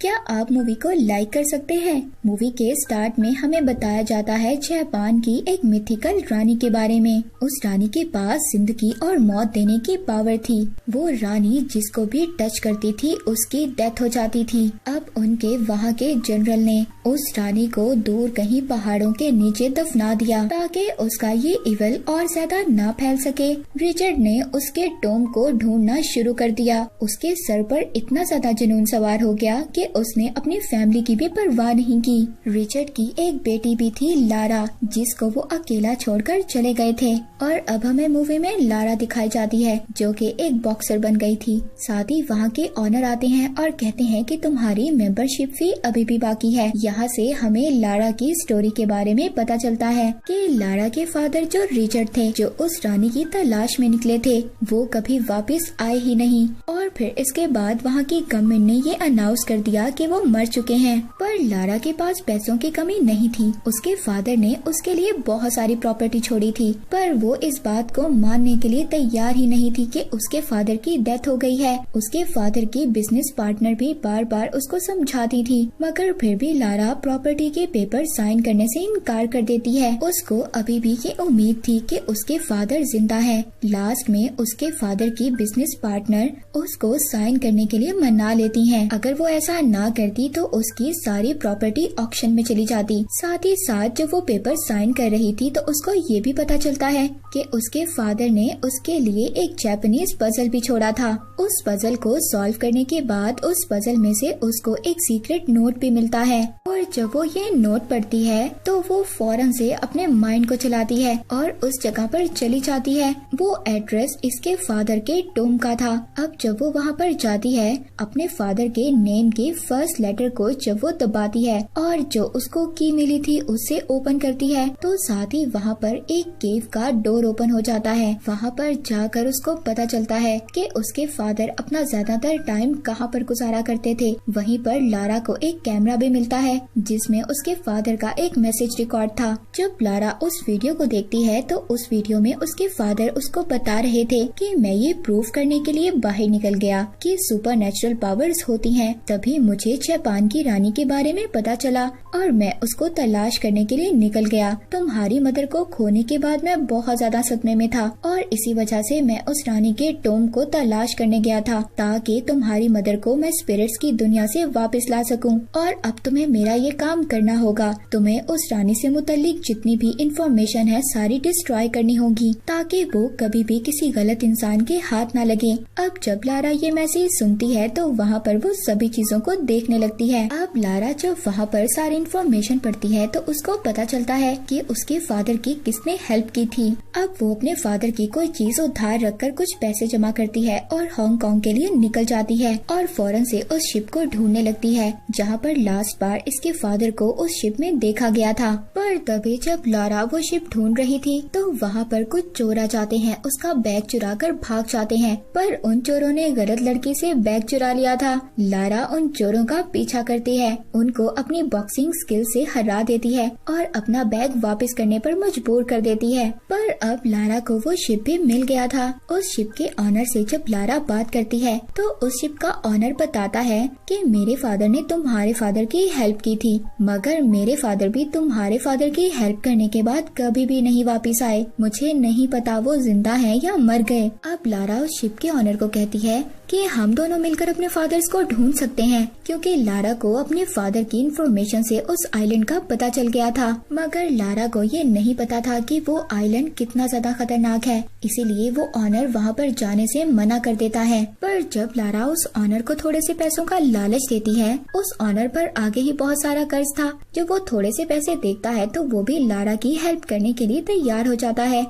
क्या आप मूवी को लाइक कर सकते हैं? मूवी के स्टार्ट में हमें बताया जाता है जापान की एक मिथिकल रानी के बारे में। उस रानी के पास जिंदगी और मौत देने की पावर थी। वो रानी जिसको भी टच करती थी उसकी डेथ हो जाती थी। अब उनके वहाँ के जनरल ने उस रानी को दूर कहीं पहाड़ों के नीचे दफना दिया ताकि उसका ये इवल और ज्यादा ना फैल सके। रिचर्ड ने उसके टॉम को ढूंढना शुरू कर दिया। उसके सर पर इतना ज्यादा जुनून सवार हो गया कि उसने अपनी फैमिली की भी परवाह नहीं की। रिचर्ड की एक बेटी भी थी लारा, जिसको वो अकेला छोड़कर चले गए थे। और अब हमें मूवी में लारा दिखाई जाती है जो कि एक बॉक्सर बन गई थी। साथ ही वहाँ के ऑनर आते हैं और कहते हैं कि तुम्हारी मेंबरशिप फी अभी भी बाकी है। यहाँ से हमें लारा की स्टोरी के बारे में पता चलता है कि लारा के फादर जो रिचर्ड थे, जो उस रानी की तलाश में निकले थे, वो कभी वापस आए ही नहीं। और फिर इसके बाद वहाँ की गवर्नमेंट ने ये अनाउंस कर दिया कि वो मर चुके हैं। पर लारा के पास पैसों की कमी नहीं थी। उसके फादर ने उसके लिए बहुत सारी प्रॉपर्टी छोड़ी थी, पर वो इस बात को मानने के लिए तैयार ही नहीं थी कि उसके फादर की डेथ हो गई है। उसके फादर की बिजनेस पार्टनर भी बार बार उसको समझाती थी, मगर फिर भी लारा प्रॉपर्टी के पेपर साइन करने से इनकार कर देती है। उसको अभी भी ये उम्मीद थी कि उसके फादर जिंदा है। लास्ट में उसके फादर की बिजनेस पार्टनर उसको साइन करने के लिए मना लेती है। अगर वो ऐसा ना करती तो उसकी सारी प्रॉपर्टी ऑक्शन में चली जाती। साथ ही साथ जब वो पेपर साइन कर रही थी तो उसको ये भी पता चलता है कि उसके फादर ने उसके लिए एक जापानीज पजल भी छोड़ा था। उस पजल को सॉल्व करने के बाद उस पजल में से उसको एक सीक्रेट नोट भी मिलता है। और जब वो ये नोट पढ़ती है तो वो फौरन से अपने माइंड को चलाती है और उस जगह पर चली जाती है। वो एड्रेस इसके फादर के टॉम का था। अब जब वो वहाँ पर जाती है, अपने फादर के नेम के फर्स्ट लेटर को जब वो दबाती है और जो उसको की मिली थी उससे ओपन करती है, तो साथ ही वहाँ पर एक केव का डोर ओपन हो जाता है। वहाँ पर जाकर उसको पता चलता है कि उसके फादर अपना ज्यादातर टाइम कहाँ पर गुजारा करते थे। वहीं पर लारा को एक कैमरा भी मिलता है जिसमें उसके फादर का एक मैसेज रिकॉर्ड था। जब लारा उस वीडियो को देखती है तो उस वीडियो में उसके फादर उसको बता रहे थे कि मैं ये प्रूव करने के लिए बाहर निकल गया कि सुपर नेचुरल पावर्स होती हैं, तभी मुझे जापान की रानी के बारे में पता चला और मैं उसको तलाश करने के लिए निकल गया। तुम्हारी मदर को खोने के बाद मैं बहुत ज्यादा सदमे में था और इसी वजह से मैं उस रानी के टॉम को तलाश करने गया था ताकि तुम्हारी मदर को मैं स्पिरिट्स की दुनिया से वापस ला सकूं। और अब तुम्हें मेरा ये काम करना होगा। तुम्हें उस रानी से मुताल्लिक जितनी भी इंफॉर्मेशन है सारी डिस्ट्रॉय करनी होगी ताकि वो कभी भी किसी गलत इंसान के हाथ न लगे। अब जब लारा ये मैसेज सुनती है तो वहाँ पर वो सभी चीजों को देखने लगती है। अब लारा जब वहाँ पर सारी इंफॉर्मेशन पढ़ती है तो उसको पता चलता है कि उसके फादर की किसने हेल्प की थी। अब वो अपने फादर की कोई चीज उधार रखकर कुछ पैसे जमा करती है और हांगकांग के लिए निकल जाती है और फौरन से उस शिप को ढूंढने लगती है जहाँ पर लास्ट बार इसके फादर को उस शिप में देखा गया था। पर तभी जब लारा वो शिप ढूंढ रही थी तो वहाँ पर कुछ चोर आ जाते हैं, उसका बैग चुरा कर भाग जाते हैं। पर उन चोरों ने गलत लड़की से बैग चुरा लिया था। लारा उन चोरों का पीछा करती है, उनको अपनी बॉक्सिंग स्किल से हरा देती है और अपना बैग वापस करने पर मजबूर कर देती है। पर अब लारा को वो शिप भी मिल गया था। उस शिप के ऑनर से जब लारा बात करती है तो उस शिप का ऑनर बताता है कि मेरे फादर ने तुम्हारे फादर की हेल्प की थी, मगर मेरे फादर भी तुम्हारे फादर की हेल्प करने के बाद कभी भी नहीं वापस आए। मुझे नहीं पता वो जिंदा है या मर गए। अब लारा उस शिप के ऑनर को कहती है कि हम दोनों मिलकर अपने फादर्स को ढूंढ सकते हैं, क्योंकि लारा को अपने फादर की इन्फॉर्मेशन से उस आइलैंड का पता चल गया था। मगर लारा को ये नहीं पता था कि वो आइलैंड कितना ज्यादा खतरनाक है, इसीलिए वो ऑनर वहाँ पर जाने से मना कर देता है। पर जब लारा उस ऑनर को थोड़े से पैसों का लालच देती है, उस ऑनर पर आगे ही बहुत सारा कर्ज था। जब वो थोड़े से पैसे देखता है तो वो भी लारा की हेल्प करने के लिए तैयार हो जाता है।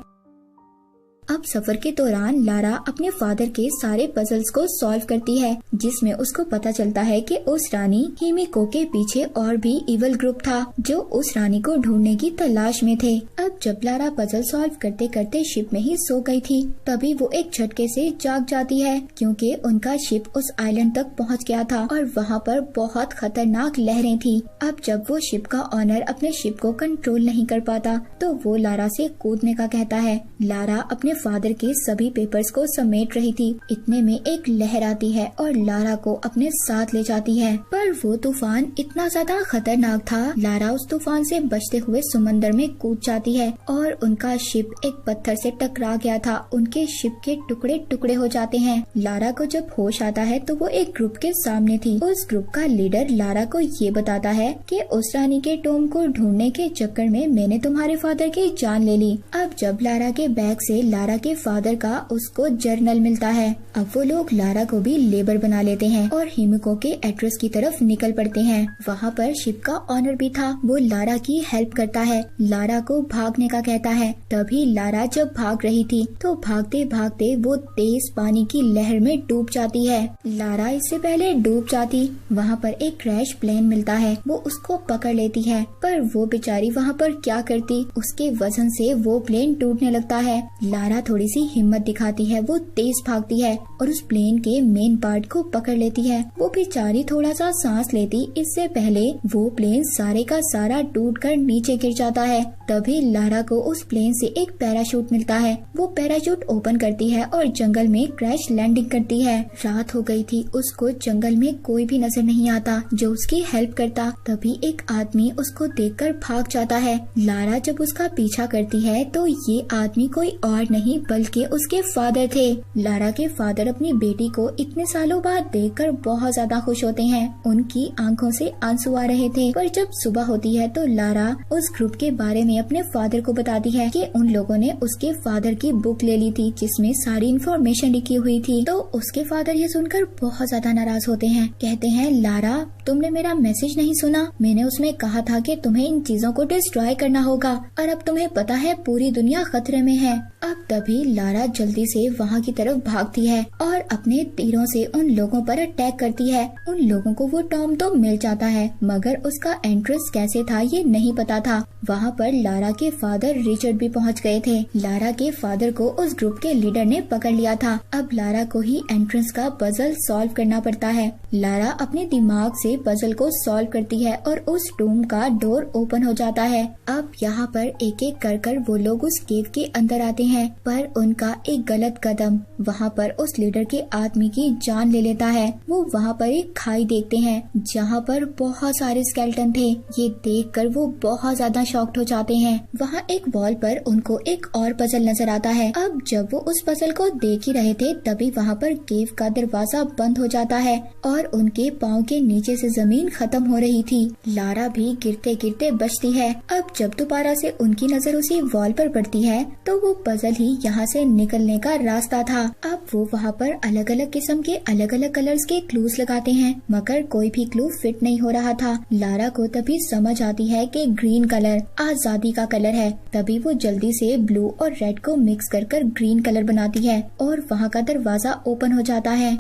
अब सफर के दौरान लारा अपने फादर के सारे पजल्स को सॉल्व करती है, जिसमें उसको पता चलता है कि उस रानी हिमिको के पीछे और भी इवल ग्रुप था जो उस रानी को ढूंढने की तलाश में थे। अब जब लारा पजल सॉल्व करते करते शिप में ही सो गई थी, तभी वो एक झटके से जाग जाती है क्योंकि उनका शिप उस आइलैंड तक पहुंच गया था और वहां पर बहुत खतरनाक लहरें थी। अब जब वो शिप का ऑनर अपने शिप को कंट्रोल नहीं कर पाता तो वो लारा से कूदने का कहता है। लारा अपने फादर के सभी पेपर्स को समेट रही थी। इतने में एक लहर आती है और लारा को अपने साथ ले जाती है, पर वो तूफान इतना ज्यादा खतरनाक था। लारा उस तूफान से बचते हुए समंदर में कूद जाती है और उनका शिप एक पत्थर से टकरा गया था। उनके शिप के टुकड़े टुकड़े हो जाते हैं। लारा को जब होश आता है तो वो एक ग्रुप के सामने थी। उस ग्रुप का लीडर लारा को ये बताता है कि उस रानी के टॉम को ढूंढने के चक्कर में मैंने तुम्हारे फादर की जान ले ली। अब जब लारा के बैग से लारा के फादर का उसको जर्नल मिलता है। अब वो लोग लारा को भी लेबर बना लेते हैं और हिमिको के एड्रेस की तरफ निकल पड़ते हैं। वहाँ पर शिप का ऑनर भी था। वो लारा की हेल्प करता है, लारा को भागने का कहता है। तभी लारा जब भाग रही थी तो भागते भागते वो तेज पानी की लहर में डूब जाती है। लारा इससे पहले डूब जाती। वहाँ पर एक क्रैश प्लेन मिलता है, वो उसको पकड़ लेती है, पर वो बेचारी वहाँ पर क्या करती, उसके वजन से वो प्लेन टूटने लगता है। लारा थोड़ी सी हिम्मत दिखाती है, वो तेज भागती है और उस प्लेन के मेन पार्ट को पकड़ लेती है। वो बेचारी थोड़ा सा सांस लेती इससे पहले वो प्लेन सारे का सारा टूटकर नीचे गिर जाता है। तभी लारा को उस प्लेन से एक पैराशूट मिलता है। वो पैराशूट ओपन करती है और जंगल में क्रैश लैंडिंग करती है। रात हो गई थी, उसको जंगल में कोई भी नजर नहीं आता जो उसकी हेल्प करता। तभी एक आदमी उसको देखकर भाग जाता है। लारा जब उसका पीछा करती है तो ये आदमी कोई और नहीं बल्कि उसके फादर थे। लारा के फादर अपनी बेटी को इतने सालों बाद देखकर बहुत ज्यादा खुश होते हैं। उनकी आंखों से आंसू आ रहे थे। पर जब सुबह होती है तो लारा उस ग्रुप के बारे में अपने फादर को बताती है कि उन लोगों ने उसके फादर की बुक ले ली थी जिसमें सारी इन्फॉर्मेशन लिखी हुई थी। तो उसके फादर ये सुनकर बहुत ज्यादा नाराज होते हैं। कहते हैं, लारा तुमने मेरा मैसेज नहीं सुना, मैंने उसमें कहा था कि तुम्हें इन चीजों को डिस्ट्रॉय करना होगा और अब तुम्हें पता है पूरी दुनिया खतरे में है। अब तभी लारा जल्दी से वहाँ की तरफ भागती है और अपने तीरों से उन लोगों पर अटैक करती है। उन लोगों को वो टॉम तो मिल जाता है मगर उसका एंट्रेंस कैसे था ये नहीं पता था। वहाँ पर लारा के फादर रिचर्ड भी पहुँच गए थे। लारा के फादर को उस ग्रुप के लीडर ने पकड़ लिया था। अब लारा को ही एंट्रेंस का पजल सॉल्व करना पड़ता है। लारा अपने दिमाग से पजल को सॉल्व करती है और उस टूम का डोर ओपन हो जाता है। अब यहाँ पर एक एक कर वो लोग उस केव के अंदर आते हैं, पर उनका एक गलत कदम वहाँ पर उस लीडर के आदमी की जान ले लेता है। वो वहाँ पर एक खाई देखते हैं जहाँ पर बहुत सारे स्केलेटन थे। ये देखकर वो बहुत ज्यादा शॉक्ड हो जाते हैं। वहाँ एक वॉल पर उनको एक और पजल नजर आता है। अब जब वो उस पजल को देख ही रहे थे तभी वहाँ पर केव का दरवाजा बंद हो जाता है और उनके पाँव के नीचे से जमीन खत्म हो रही थी। लारा भी गिरते गिरते बचती है। अब जब दोबारा से उनकी नजर उसी वॉल पर पड़ती है तो वो पजल ही यहाँ से निकलने का रास्ता था। अब वो वहाँ पर अलग अलग किस्म के अलग अलग कलर्स के क्लूज लगाते हैं मगर कोई भी क्लू फिट नहीं हो रहा था। लारा को तभी समझ आती है कि ग्रीन कलर आजादी का कलर है। तभी वो जल्दी से ब्लू और रेड को मिक्स कर ग्रीन कलर बनाती है और वहाँ का दरवाजा ओपन हो जाता है।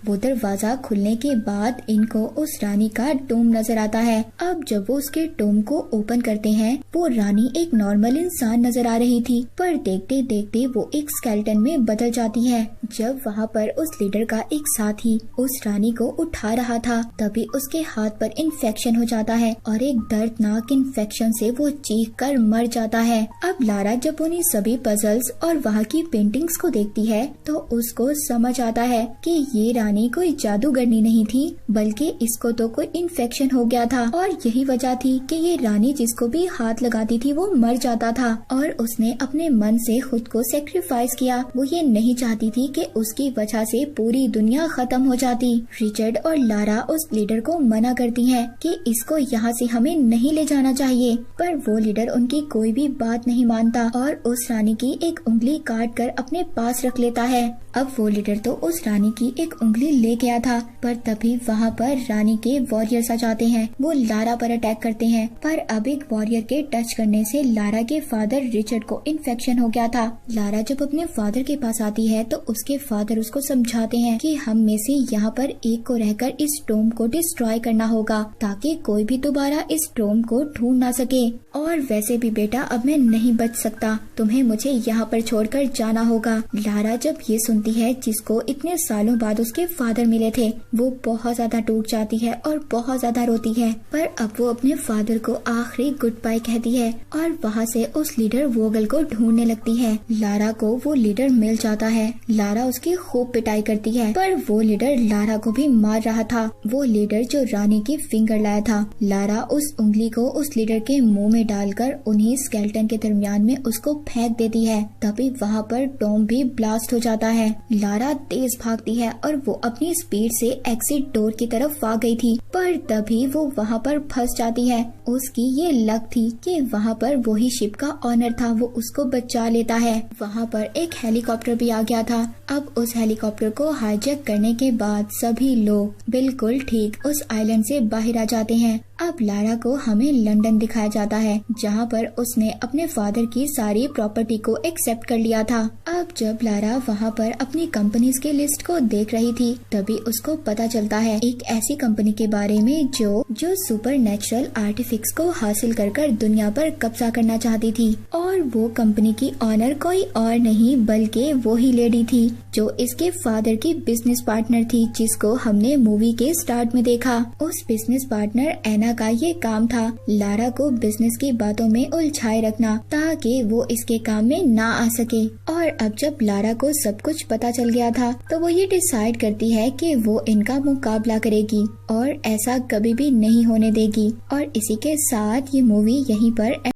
वो दरवाजा खुलने के बाद इनको उस रानी का टोम नजर आता है। अब जब वो उसके टोम को ओपन करते हैं वो रानी एक नॉर्मल इंसान नजर आ रही थी, पर देखते देखते वो एक स्केलेटन में बदल जाती है। जब वहाँ पर उस लीडर का एक साथी उस रानी को उठा रहा था तभी उसके हाथ पर इन्फेक्शन हो जाता है और एक दर्दनाक इन्फेक्शन से वो चीख कर मर जाता है। अब लारा जब उन्हीं सभी पजल्स और वहाँ की पेंटिंग्स को देखती है तो उसको समझ आता है कि ये रानी कोई जादूगरनी नहीं थी बल्कि इसको तो कोई इन्फेक्शन हो गया था और यही वजह थी कि ये रानी जिसको भी हाथ लगाती थी वो मर जाता था और उसने अपने मन से खुद को सेक्रीफाइस किया। वो ये नहीं चाहती थी कि उसकी वजह से पूरी दुनिया खत्म हो जाती। रिचर्ड और लारा उस लीडर को मना करती हैं कि इसको यहाँ से हमें नहीं ले जाना चाहिए, पर वो लीडर उनकी कोई भी बात नहीं मानता और उस रानी की एक उंगली काट कर अपने पास रख लेता है। अब वो लीडर तो उस रानी की एक उंगली ले गया था, पर तभी वहाँ पर रानी के वॉरियर्स आ जाते हैं। वो लारा पर अटैक करते हैं, पर अब एक वॉरियर के टच करने से लारा के फादर रिचर्ड को इन्फेक्शन हो गया था। लारा जब अपने फादर के पास आती है तो उसके फादर उसको समझाते हैं कि हम में से यहाँ पर एक को रहकर इस टोम को डिस्ट्रॉय करना होगा ताकि कोई भी दोबारा इस टोम को ढूंढ ना सके। और वैसे भी बेटा अब मैं नहीं बच सकता, तुम्हें मुझे यहाँ पर छोड़कर जाना होगा। लारा जब ये सुनती सुनती है जिसको इतने सालों बाद उसके फादर मिले थे। वो बहुत ज्यादा टूट जाती है और बहुत ज्यादा रोती है, पर अब वो अपने फादर को आखिरी गुड बाय कहती है और वहाँ से उस लीडर वोगल को ढूंढने लगती है। लारा को वो लीडर मिल जाता है। लारा उसकी खूब पिटाई करती है, पर वो लीडर लारा को भी मार रहा था। वो लीडर जो रानी की फिंगर लाया था। लारा उस उंगली को उस लीडर के मुंह में डालकर उन्हीं स्केलेटन के दरमियान में उसको फेंक देती है। तभी वहाँ पर टॉम भी ब्लास्ट हो जाता है। लारा तेज भागती है और वो अपनी स्पीड से एग्जिट डोर की तरफ आ गई थी, पर तभी वो वहाँ पर फंस जाती है। उसकी ये लक थी कि वहाँ पर वही शिप का ऑनर था, वो उसको बचा लेता है। वहाँ पर एक हेलीकॉप्टर भी आ गया था। अब उस हेलीकॉप्टर को हाईजैक करने के बाद सभी लोग बिल्कुल ठीक उस आइलैंड से बाहर आ जाते हैं। अब लारा को हमें लंदन दिखाया जाता है, जहाँ पर उसने अपने फादर की सारी प्रॉपर्टी को एक्सेप्ट कर लिया था। अब जब लारा वहाँ पर अपनी कंपनीज की लिस्ट को देख रही थी, तभी उसको पता चलता है एक ऐसी कंपनी के बारे में जो सुपर नेचुरल आर्टिफिक्स को हासिल कर दुनिया पर कब्जा करना चाहती थी। और वो कंपनी की ऑनर कोई और नहीं बल्कि वो ही लेडी थी जो इसके फादर की बिजनेस पार्टनर थी, जिसको हमने मूवी के स्टार्ट में देखा। उस बिजनेस पार्टनर एना का ये काम था लारा को बिजनेस की बातों में उलझाए रखना, ताकि वो इसके काम में ना आ सके। और अब जब लारा को सब कुछ पता चल गया था, तो वो ये डिसाइड करती है कि वो इनका मुकाबला करेगी और ऐसा कभी भी नहीं होने देगी। और इसी के साथ ये मूवी यहीं पर